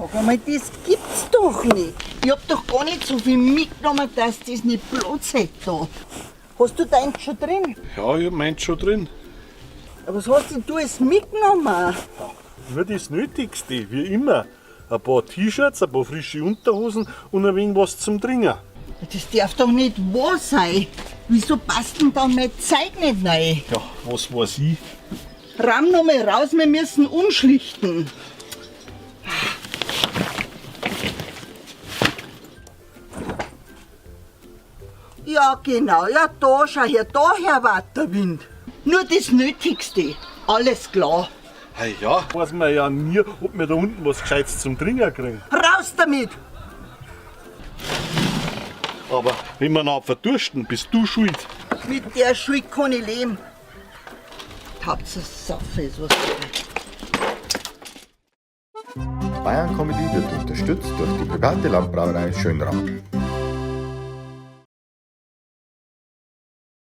Sag einmal, das gibt's doch nicht. Ich hab doch gar nicht so viel mitgenommen, dass das nicht Platz hätte da. Hast du deins schon drin? Ja, ich hab meins schon drin. Aber was hast denn du alles mitgenommen? Nur das Nötigste, wie immer. Ein paar T-Shirts, ein paar frische Unterhosen und ein wenig was zum Trinken. Das darf doch nicht wahr sein. Wieso passt denn da mein Zeug nicht rein? Ja, was weiß ich? Ramm noch mal raus, wir müssen umschlichten. Ja, genau, ja, da, schau her, daher weht der Wind. Nur das Nötigste, alles klar. Hey, ja, weiß man ja nie, ob wir da unten was Gescheites zum Trinken kriegen. Raus damit! Aber wenn wir noch verdursten, bist du schuld. Mit der Schuld kann ich leben. Hauptsache Sache ist was. Bayern Comedy wird unterstützt durch die private Landbrauerei Schönraum.